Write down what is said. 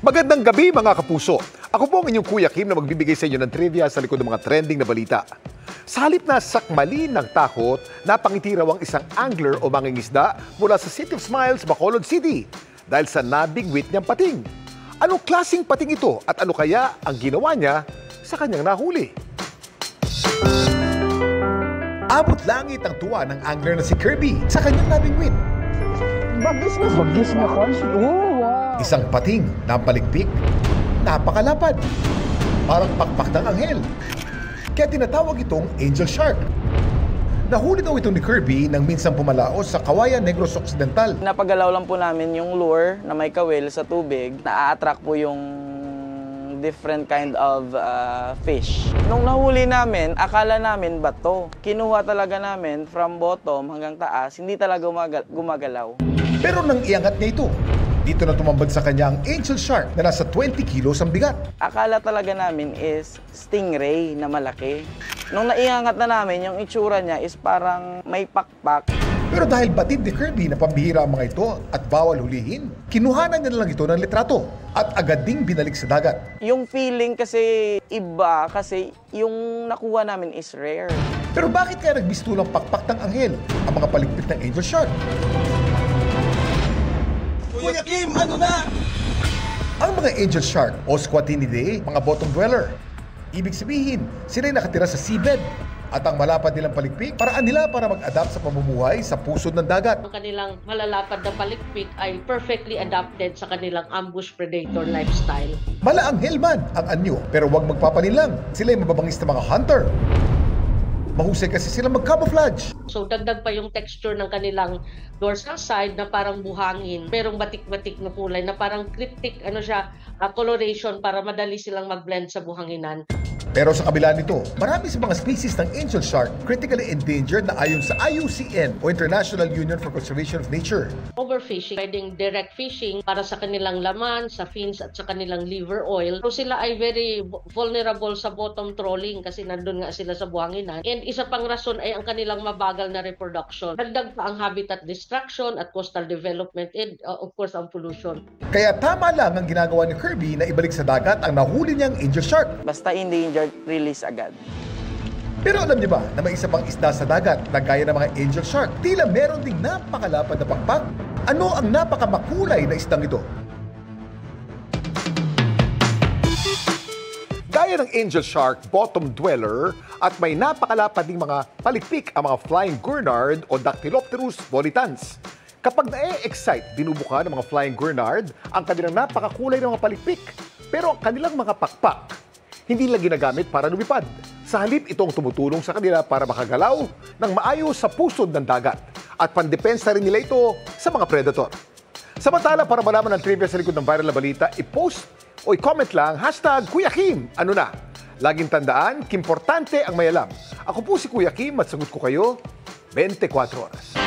Magandang gabi mga kapuso. Ako po ang inyong Kuya Kim na magbibigay sa inyo ng trivia sa likod ng mga trending na balita. Sa halip na sakmalin ng takot, napangiti raw ang isang angler o mangingisda mula sa City of Smiles, Bacolod City dahil sa nabigwit niyang pating. Anong klaseng pating ito at ano kaya ang ginawa niya sa kanyang nahuli? Abot langit ang tuwa ng angler na si Kirby sa kanyang nabigwit. Bagis na konsi. Oh, wow. Isang pating na paligpik, napakalapad. Parang pakpak ng anghel. Kaya tinatawag itong angel shark. Nahuli daw itong ni Kirby nang minsan pumalaos sa Kawayan Negros Occidental. Napagalaw lang po namin yung lure na may kawil sa tubig. Na-attract po yung different kind of fish. Nung nahuli namin, akala namin bato. Kinuha talaga namin from bottom hanggang taas, hindi talaga gumagalaw. Pero nang iangat niya ito, dito na tumambad sa kanya ang angel shark na nasa 20 kilos ang bigat. Akala talaga namin is stingray na malaki. Nung naiangat na namin, yung itsura niya is parang may pakpak. Pero dahil batid ni Kirby na pambihira ang mga ito at bawal hulihin, kinuhanan niya na lang ito ng litrato at agad ding binalik sa dagat. Yung feeling kasi iba kasi yung nakuha namin is rare. Pero bakit kaya nagbistulang pakpak ng anghel ang mga paligpit ng angel shark? Kuya Kim, ano na? Ang mga angel shark o squatinidae, mga bottom dweller. Ibig sabihin, sila'y nakatira sa seabed at ang malapad nilang paligpik, paraan nila para mag-adapt sa pamumuhay sa pusod ng dagat. Ang kanilang malalapad na palikpik ay perfectly adapted sa kanilang ambush predator lifestyle. Malaanghel man ang anyo, pero huwag magpapanilang. Sila'y mababangis na mga hunter. Mahusay kasi sila mag-camouflage. So dagdag pa yung texture ng kanilang dorsal side na parang buhangin, merong batik-batik na kulay na parang cryptic coloration para madali silang mag-blend sa buhanginan. Pero sa kabila nito, marami sa mga species ng angel shark critically endangered na ayon sa IUCN o International Union for Conservation of Nature. Overfishing, pwedeng direct fishing para sa kanilang laman, sa fins at sa kanilang liver oil. So sila ay very vulnerable sa bottom trawling kasi nandun nga sila sa buhanginan. And isa pang rason ay ang kanilang mabagal na reproduction. Dagdag pa ang habitat destruction at coastal development and of course ang pollution. Kaya tama lang ang ginagawa ni Kirby na ibalik sa dagat ang nahuli niyang angel shark. Basta endangered, release agad. Pero alam niyo ba na may isa pang isda sa dagat na gaya ng mga angel shark? Tila meron ding napakalapad na pakpak. Ano ang napakamakulay na isdang ito? Gaya ng angel shark, bottom dweller, at may napakalapad ding mga palikpik ang mga flying gurnard o Dactylopterus volitans. Kapag na-excite, binubuka ng mga flying gurnard ang kanilang napakakulay ng mga palikpik. Pero ang kanilang mga pakpak, hindi nila ginagamit para lumipad. Sa halip, itong tumutulong sa kanila para makagalaw ng maayos sa pusod ng dagat. At pandepensa rin nila ito sa mga predator. Samantala, para malaman ang trivia sa likod ng viral na balita, i-post o i-comment lang, #Kuya Kim, ano na? Laging tandaan, kimportante ang may alam. Ako po si Kuya Kim at sagot ko kayo 24 oras.